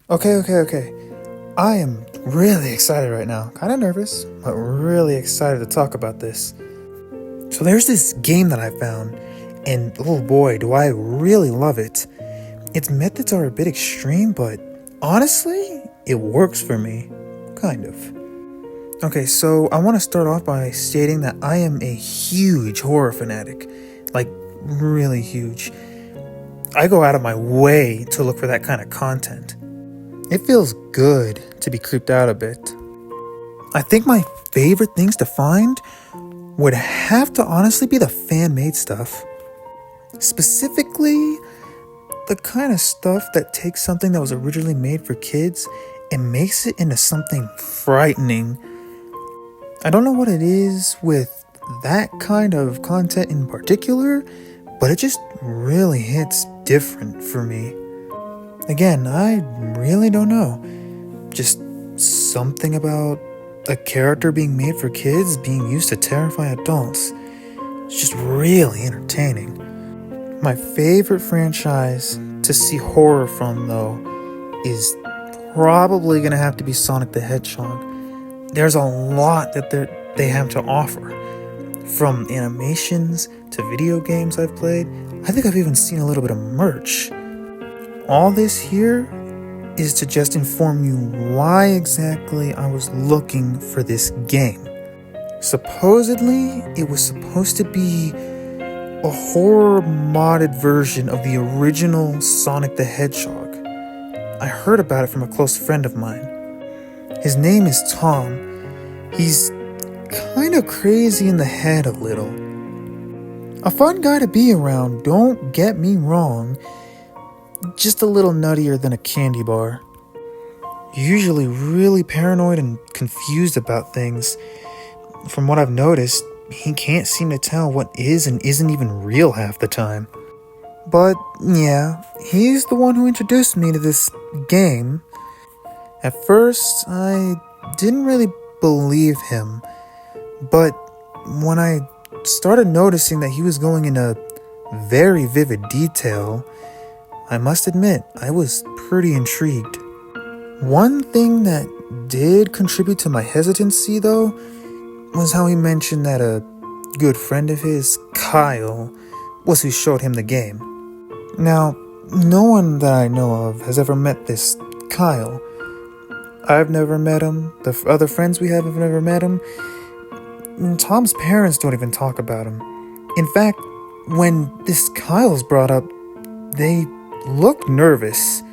Okay. I am really excited right now. Kind of nervous, but really excited to talk about this. So there's this game that I found, and oh boy, do I really love it. Its methods are a bit extreme, but honestly, it works for me. Kind of. Okay, so I want to start off by stating that I am a huge horror fanatic. Like, really huge. I go out of my way to look for that kind of content. It feels good to be creeped out a bit. I think my favorite things to find would have to honestly be the fan-made stuff. Specifically, the kind of stuff that takes something that was originally made for kids and makes it into something frightening. I don't know what it is with that kind of content in particular, but it just really hits different for me. Again, I really don't know. Just something about a character being made for kids being used to terrify adults. It's just really entertaining. My favorite franchise to see horror from, though, is probably going to have to be Sonic the Hedgehog. There's a lot that they have to offer. From animations to video games I've played. I think I've even seen a little bit of merch. All this here is to just inform you why exactly I was looking for this game. Supposedly, it was supposed to be a horror modded version of the original Sonic the Hedgehog. I heard about it from a close friend of mine. His name is Tom. He's kind of crazy in the head a little. A fun guy to be around, don't get me wrong. Just a little nuttier than a candy bar. Usually really paranoid and confused about things. From what I've noticed, he can't seem to tell what is and isn't even real half the time. But yeah, he's the one who introduced me to this game. At first, I didn't really believe him. But when I started noticing that he was going into very vivid detail, I must admit, I was pretty intrigued. One thing that did contribute to my hesitancy, though, was how he mentioned that a good friend of his, Kyle, was who showed him the game. Now, no one that I know of has ever met this Kyle. I've never met him, the other friends we have never met him, and Tom's parents don't even talk about him. In fact, when this Kyle's brought up, they look nervous.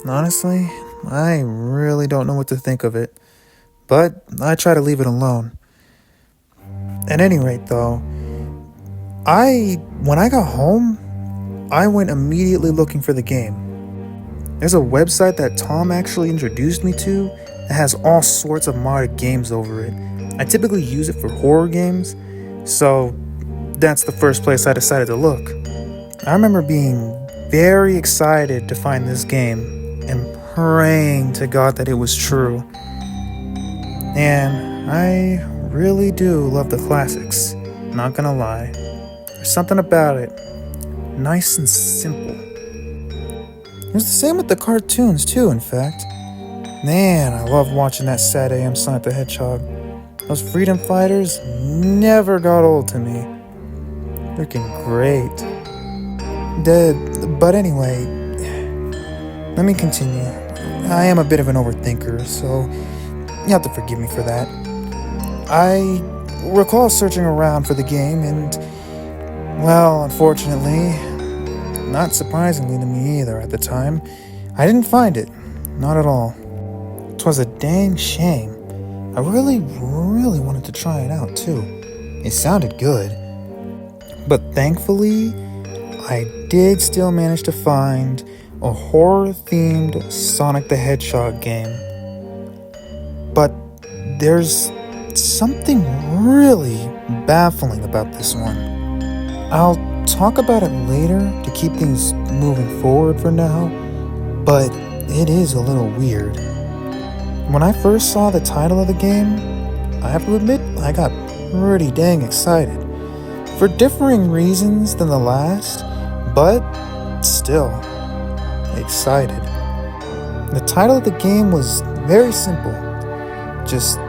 Honestly, I really don't know what to think of it, but I try to leave it alone. At any rate, though, when I got home, I went immediately looking for the game. There's a website that Tom actually introduced me to that has all sorts of modded games over it. I typically use it for horror games, so that's the first place I decided to look. I remember being very excited to find this game and praying to God that it was true. And I really do love the classics, not gonna lie. There's something about it, nice and simple. It was the same with the cartoons too, in fact. Man, I love watching that sad AM Sonic the Hedgehog. Those freedom fighters never got old to me. Freaking great. But anyway, let me continue. I am a bit of an overthinker, so you have to forgive me for that. I recall searching around for the game and, well, unfortunately, not surprisingly to me either at the time, I didn't find it. Not at all. 'Twas a dang shame. I really wanted to try it out too. It sounded good. But thankfully, I did still manage to find a horror-themed Sonic the Hedgehog game. But there's something really baffling about this one. I'll talk about it later to keep things moving forward for now, but it is a little weird. When I first saw the title of the game, I have to admit I got pretty dang excited. For differing reasons than the last, but still excited. The title of the game was very simple, just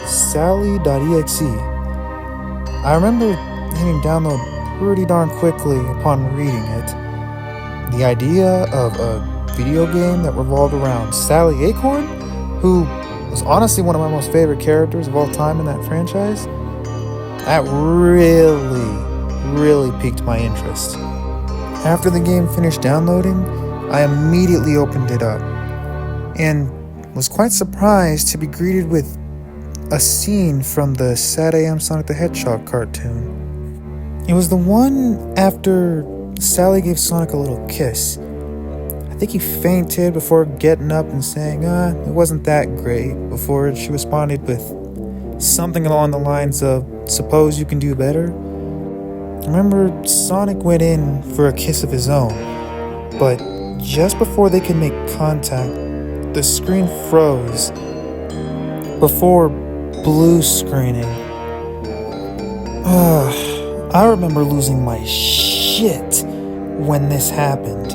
Sally.exe. I remember hitting download pretty darn quickly upon reading it. The idea of a video game that revolved around Sally Acorn, who was honestly one of my most favorite characters of all time in that franchise, that really piqued my interest. After the game finished downloading, I immediately opened it up and was quite surprised to be greeted with a scene from the Sad AM Sonic the Hedgehog cartoon. It was the one after Sally gave Sonic a little kiss. I think he fainted before getting up and saying, it wasn't that great, before she responded with something along the lines of, suppose you can do better? I remember Sonic went in for a kiss of his own, but just before they could make contact, the screen froze before blue screening. I remember losing my shit when this happened.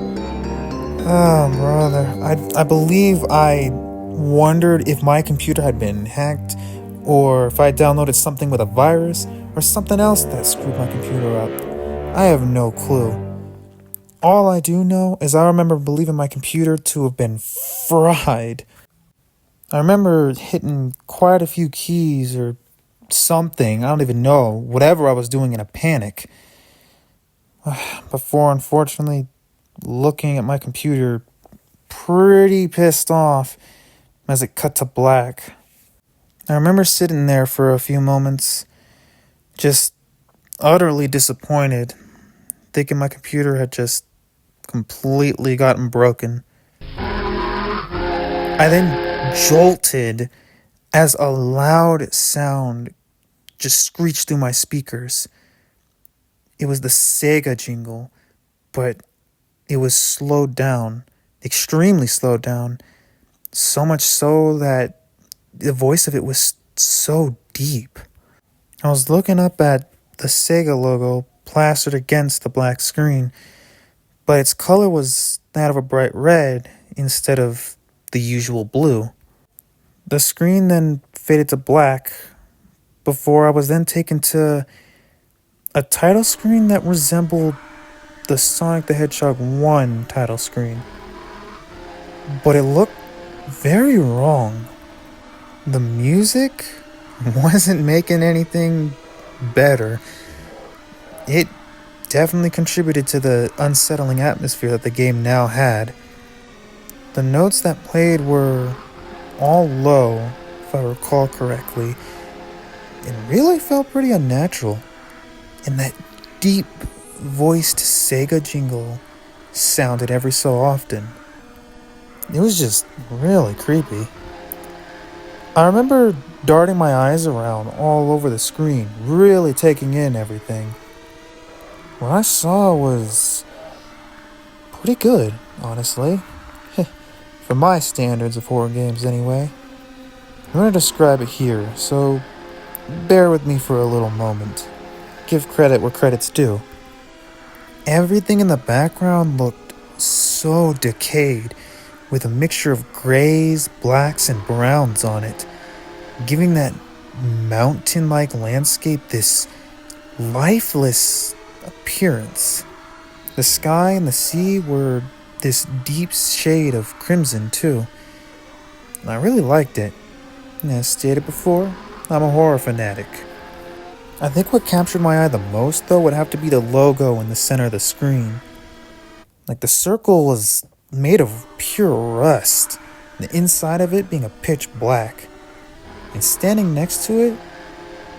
Oh, brother. I believe I wondered if my computer had been hacked, or if I downloaded something with a virus, or something else that screwed my computer up. I have no clue. All I do know is I remember believing my computer to have been fried. I remember hitting quite a few keys or something, I don't even know, whatever I was doing in a panic. Before, unfortunately, looking at my computer pretty pissed off as it cut to black. I remember sitting there for a few moments, just utterly disappointed, thinking my computer had just completely gotten broken. I then jolted as a loud sound just screeched through my speakers. It was the Sega jingle, but it was slowed down, extremely slowed down, so much so that the voice of it was so deep. I was looking up at the Sega logo plastered against the black screen, but its color was that of a bright red instead of the usual blue. The screen then faded to black before I was then taken to a title screen that resembled the Sonic the Hedgehog 1 title screen. But it looked very wrong. The music wasn't making anything better. It definitely contributed to the unsettling atmosphere that the game now had. The notes that played were all low, if I recall correctly, and really felt pretty unnatural. And that deep voiced Sega jingle sounded every so often. It was just really creepy. I remember darting my eyes around all over the screen, really taking in everything. What I saw was pretty good, honestly. For my standards of horror games anyway. I'm going to describe it here, so bear with me for a little moment. Give credit where credit's due. Everything in the background looked so decayed, with a mixture of grays, blacks, and browns on it, giving that mountain-like landscape this lifeless appearance. The sky and the sea were this deep shade of crimson too. And I really liked it. As stated before, I'm a horror fanatic. I think what captured my eye the most, though, would have to be the logo in the center of the screen. Like, the circle was made of pure rust, the inside of it being a pitch black. And standing next to it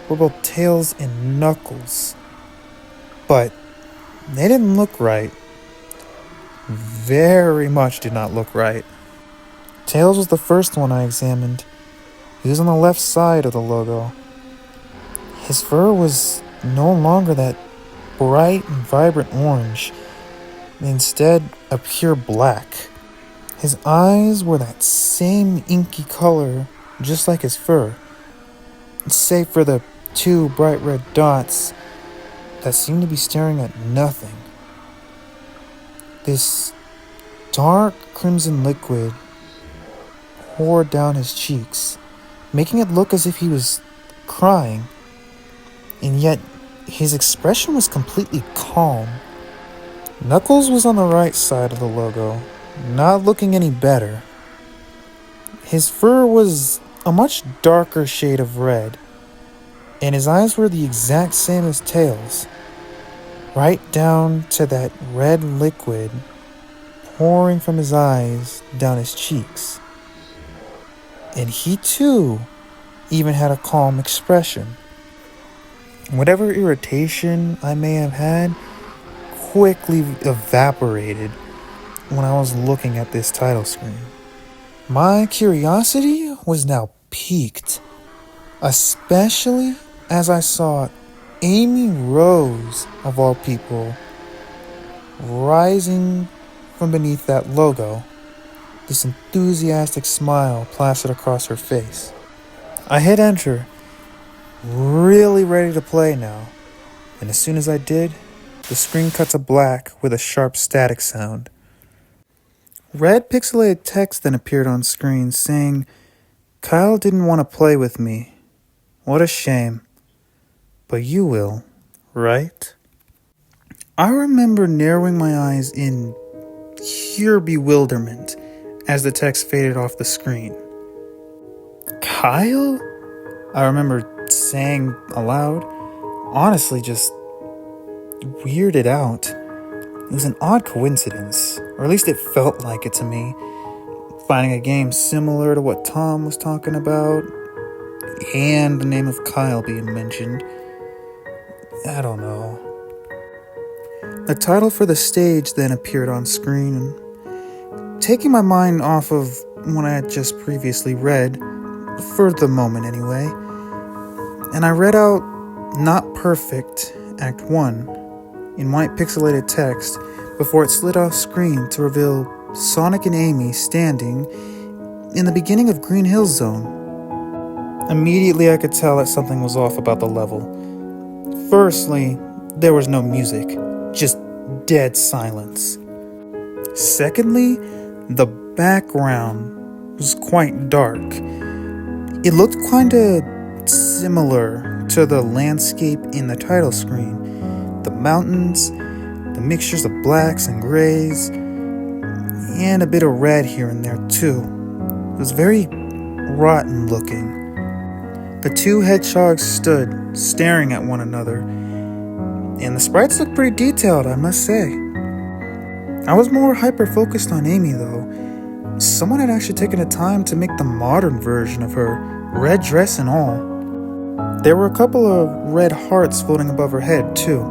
were both Tails and Knuckles. But they didn't look right. Very much did not look right. Tails was the first one I examined. He was on the left side of the logo. His fur was no longer that bright and vibrant orange, instead a pure black. His eyes were that same inky color, just like his fur, save for the two bright red dots that seemed to be staring at nothing. This dark crimson liquid poured down his cheeks, making it look as if he was crying. And yet, his expression was completely calm. Knuckles was on the right side of the logo, not looking any better. His fur was a much darker shade of red, and his eyes were the exact same as Tails, right down to that red liquid pouring from his eyes down his cheeks. And he too even had a calm expression. Whatever irritation I may have had quickly evaporated when I was looking at this title screen. My curiosity was now piqued, especially as I saw Amy Rose, of all people, rising from beneath that logo, this enthusiastic smile plastered across her face. I hit enter, really ready to play now, and as soon as I did, the screen cut to black with a sharp static sound. Red pixelated text then appeared on screen saying, "Kyle didn't want to play with me. What a shame. But you will, right?" I remember narrowing my eyes in pure bewilderment as the text faded off the screen. "Kyle?" I remember saying aloud, honestly just weirded out. It was an odd coincidence, or at least it felt like it to me, finding a game similar to what Tom was talking about, and the name of Kyle being mentioned. I don't know. The title for the stage then appeared on screen, taking my mind off of what I had just previously read, for the moment anyway, and I read out "Not Perfect, Act 1" in white pixelated text before it slid off screen to reveal Sonic and Amy standing in the beginning of Green Hill Zone. Immediately I could tell that something was off about the level. Firstly, there was no music, just dead silence. Secondly, the background was quite dark. It looked kinda similar to the landscape in the title screen. The mountains, the mixtures of blacks and grays, and a bit of red here and there too. It was very rotten looking. The two hedgehogs stood, staring at one another, and the sprites looked pretty detailed, I must say. I was more hyper-focused on Amy though. Someone had actually taken the time to make the modern version of her, red dress and all. There were a couple of red hearts floating above her head too,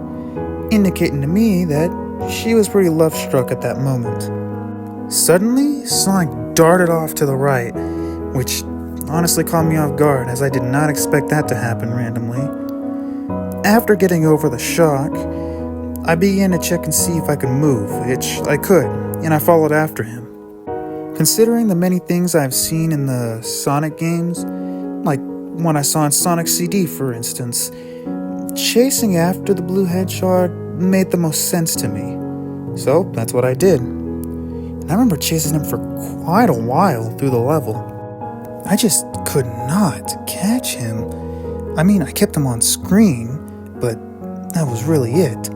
indicating to me that she was pretty love-struck at that moment. Suddenly, Sonic darted off to the right, which honestly caught me off guard as I did not expect that to happen randomly. After getting over the shock, I began to check and see if I could move, which I could, and I followed after him. Considering the many things I've seen in the Sonic games, like one I saw in Sonic CD for instance, chasing after the blue hedgehog made the most sense to me. So that's what I did. And I remember chasing him for quite a while through the level. I just could not catch him. I mean, I kept him on screen, but that was really it.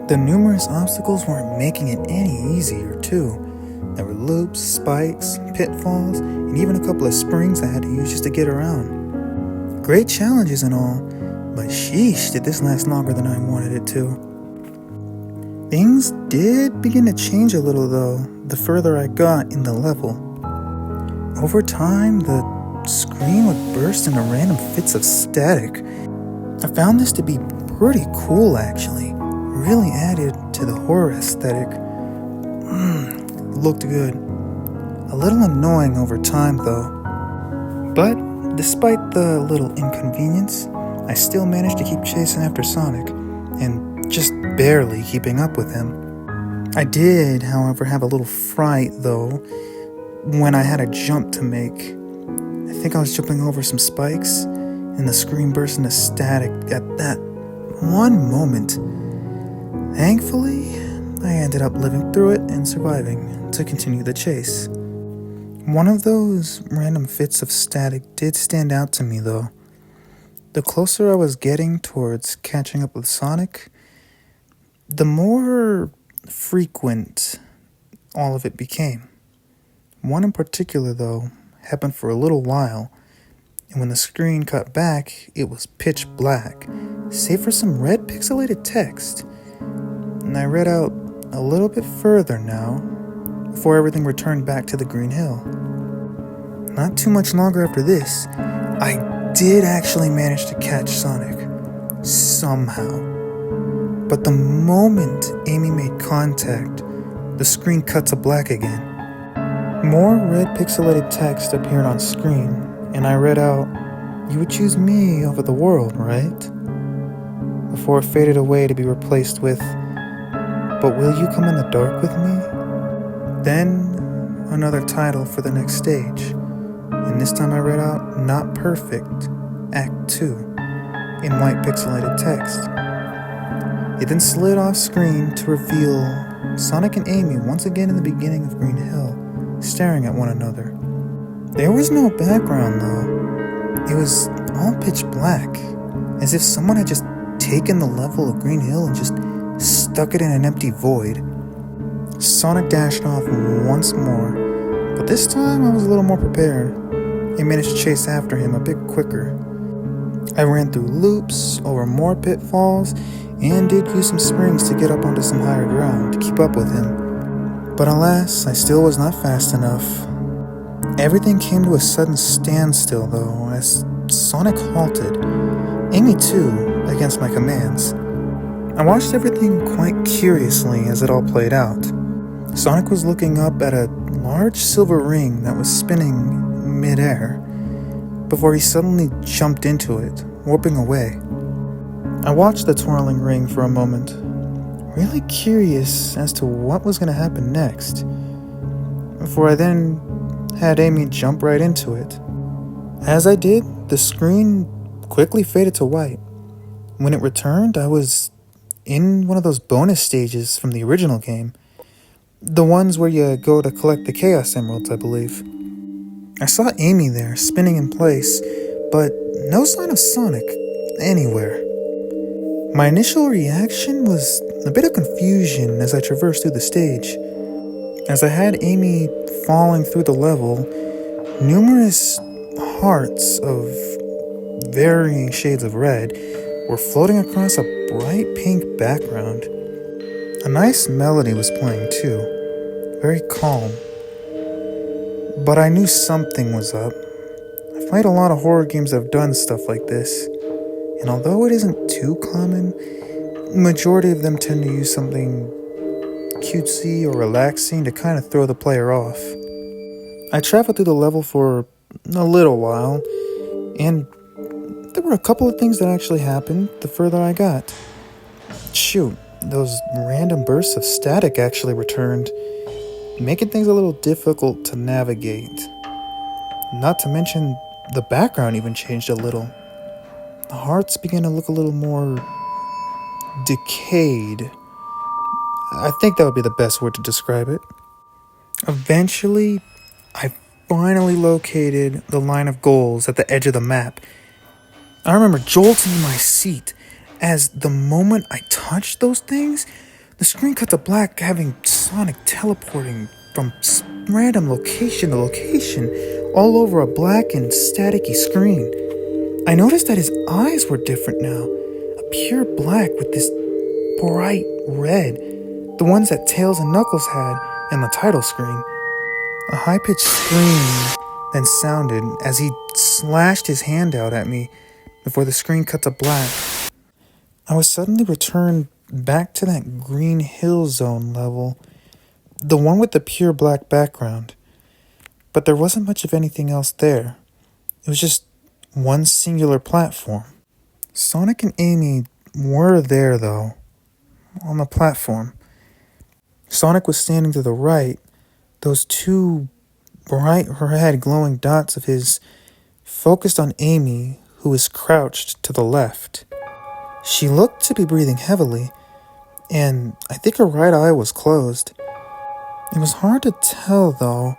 The numerous obstacles weren't making it any easier too. There were loops, spikes, pitfalls, and even a couple of springs I had to use just to get around. Great challenges and all, but sheesh, did this last longer than I wanted it to. Things did begin to change a little though, the further I got in the level. Over time, the screen would burst into random fits of static. I found this to be pretty cool actually, really added to the horror aesthetic. Looked good. A little annoying over time though. But despite the little inconvenience, I still managed to keep chasing after Sonic, and just barely keeping up with him. I did, however, have a little fright though, when I had a jump to make. I think I was jumping over some spikes, and the screen burst into static at that one moment. Thankfully, I ended up living through it and surviving to continue the chase. One of those random fits of static did stand out to me though. The closer I was getting towards catching up with Sonic, the more frequent all of it became. One in particular, though, happened for a little while, and when the screen cut back, it was pitch black, save for some red pixelated text. And I read out a little bit further now, before everything returned back to the green hill. Not too much longer after this, I did actually manage to catch Sonic. Somehow. But the moment Amy made contact, the screen cut to black again. More red pixelated text appeared on screen, and I read out, "You would choose me over the world, right?" Before it faded away to be replaced with, "But will you come in the dark with me?" Then, another title for the next stage, and this time I read out, "Not Perfect, Act 2, in white pixelated text. It then slid off screen to reveal Sonic and Amy once again in the beginning of Green Hill, staring at one another. There was no background though. It was all pitch black, as if someone had just taken the level of Green Hill and just stuck it in an empty void. Sonic dashed off once more, but this time I was a little more prepared and managed to chase after him a bit quicker. I ran through loops, over more pitfalls, and did use some springs to get up onto some higher ground to keep up with him. But alas, I still was not fast enough. Everything came to a sudden standstill though, as Sonic halted, Amy too, against my commands. I watched everything quite curiously as it all played out. Sonic was looking up at a large silver ring that was spinning mid-air, before he suddenly jumped into it, warping away. I watched the twirling ring for a moment, really curious as to what was going to happen next, before I then had Amy jump right into it. As I did, the screen quickly faded to white. When it returned, I was in one of those bonus stages from the original game, the ones where you go to collect the Chaos Emeralds, I believe. I saw Amy there, spinning in place, but no sign of Sonic anywhere. My initial reaction was a bit of confusion as I traversed through the stage. As I had Amy falling through the level, numerous hearts of varying shades of red were floating across a bright pink background. A nice melody was playing too, very calm. But I knew something was up. I've played a lot of horror games that have done stuff like this, and although it isn't too common, the majority of them tend to use something cutesy or relaxing to kind of throw the player off. I traveled through the level for a little while, and there were a couple of things that actually happened the further I got. Shoot, those random bursts of static actually returned, making things a little difficult to navigate. Not to mention, the background even changed a little. The hearts began to look a little more decayed. I think that would be the best word to describe it. Eventually, I finally located the line of goals at the edge of the map. I remember jolting in my seat as the moment I touched those things, the screen cut to black, having Sonic teleporting from random location to location all over a black and staticky screen. I noticed that his eyes were different now, a pure black with this bright red, the ones that Tails and Knuckles had in the title screen. A high-pitched scream then sounded as he slashed his hand out at me before the screen cut to black. I was suddenly returned back to that Green Hill Zone level, the one with the pure black background. But there wasn't much of anything else there. It was just one singular platform. Sonic and Amy were there, though, on the platform. Sonic was standing to the right, those two bright red glowing dots of his focused on Amy, who was crouched to the left. She looked to be breathing heavily, and I think her right eye was closed. It was hard to tell, though,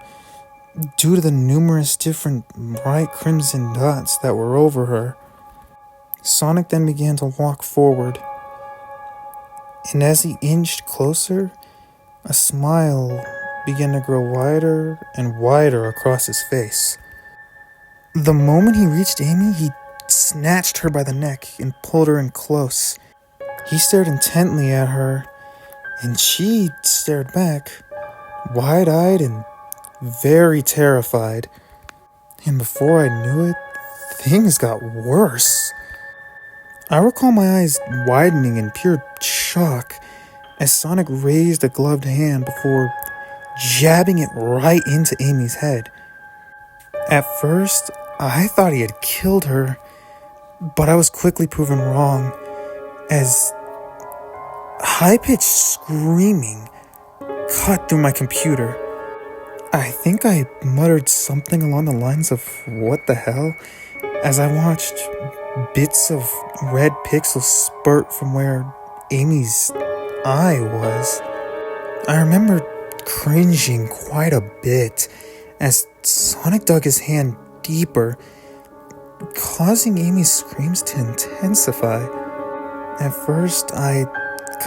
due to the numerous different bright crimson dots that were over her. Sonic then began to walk forward, and as he inched closer, a smile began to grow wider and wider across his face. The moment he reached Amy, he snatched her by the neck and pulled her in close. He stared intently at her, and she stared back, wide-eyed and very terrified. And before I knew it, things got worse. I recall my eyes widening in pure shock as Sonic raised a gloved hand before jabbing it right into Amy's head. At first, I thought he had killed her, but I was quickly proven wrong as high-pitched screaming cut through my computer. I think I muttered something along the lines of "what the hell" as I watched bits of red pixels spurt from where Amy's eye was. I remember cringing quite a bit as Sonic dug his hand deeper, causing Amy's screams to intensify. At first, I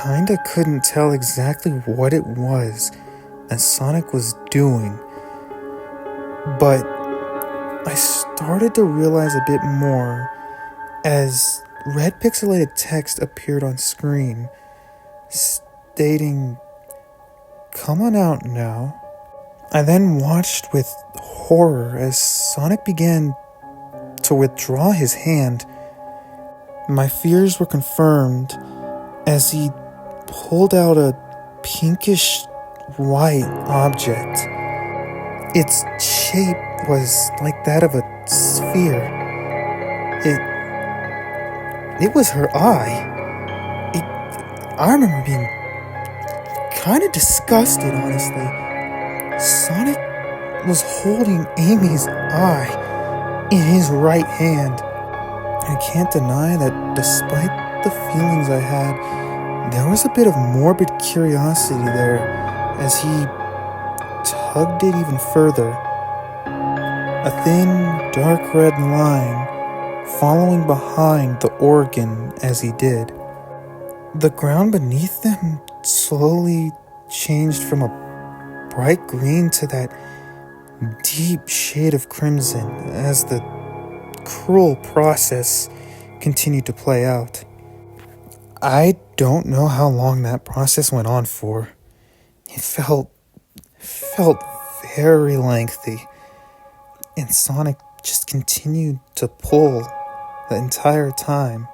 kinda couldn't tell exactly what it was that Sonic was doing, but I started to realize a bit more as red pixelated text appeared on screen stating, "Come on out now." I then watched with horror as Sonic began to withdraw his hand. My fears were confirmed as he pulled out a pinkish white object. Its shape was like that of a sphere. It was her eye. I remember being kind of disgusted, honestly. Sonic was holding Amy's eye in his right hand. I can't deny that despite the feelings I had, there was a bit of morbid curiosity there as he tugged it even further. A thin, dark red line following behind the organ as he did. The ground beneath them slowly changed from a bright green to that deep shade of crimson as the cruel process continued to play out. I don't know how long that process went on for. It felt very lengthy, and Sonic just continued to pull the entire time.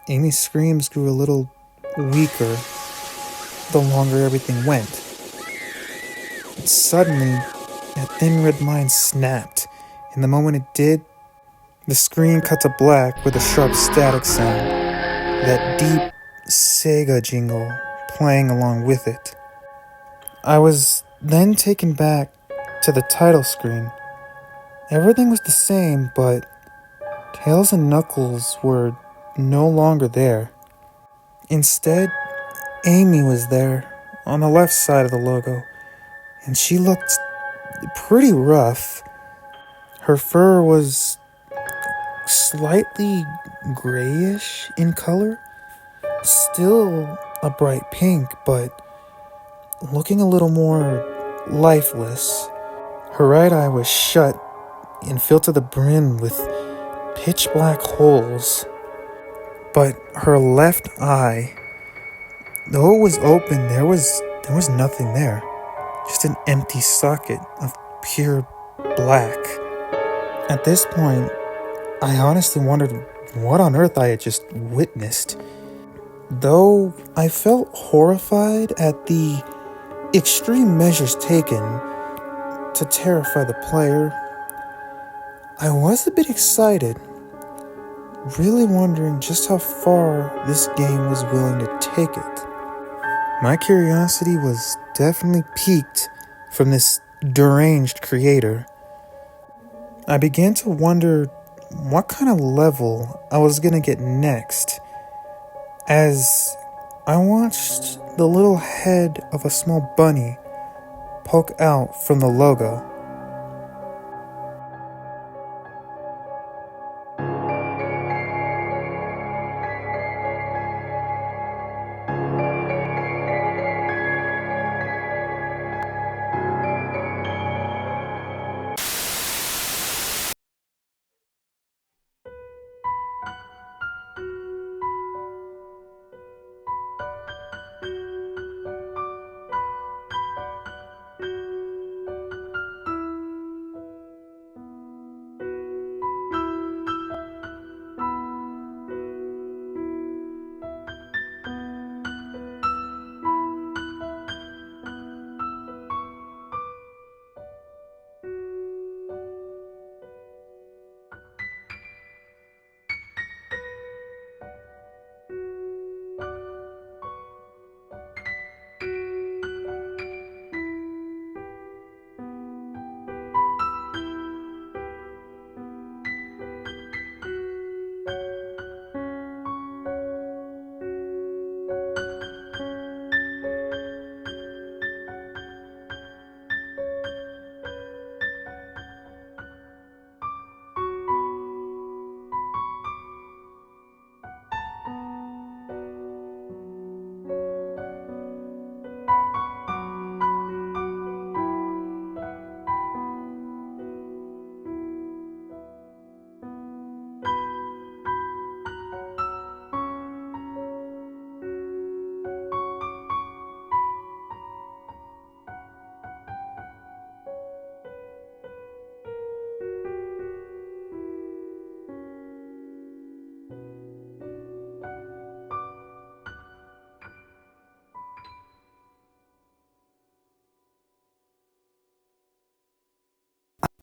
Amy's screams grew a little weaker the longer everything went. Suddenly, that thin red line snapped, and the moment it did, the screen cut to black with a sharp static sound, that deep Sega jingle playing along with it. I was then taken back to the title screen. Everything was the same, but Tails and Knuckles were no longer there. Instead, Amy was there on the left side of the logo, and she looked pretty rough. Her fur was slightly grayish in color, still a bright pink, but looking a little more lifeless. Her right eye was shut and filled to the brim with pitch black holes, but her left eye, though it was open, there was nothing there. Just an empty socket of pure black. At this point, I honestly wondered what on earth I had just witnessed. Though I felt horrified at the extreme measures taken to terrify the player, I was a bit excited, really wondering just how far this game was willing to take it. My curiosity was definitely piqued from this deranged creator. I began to wonder what kind of level I was gonna get next as I watched the little head of a small bunny poke out from the logo.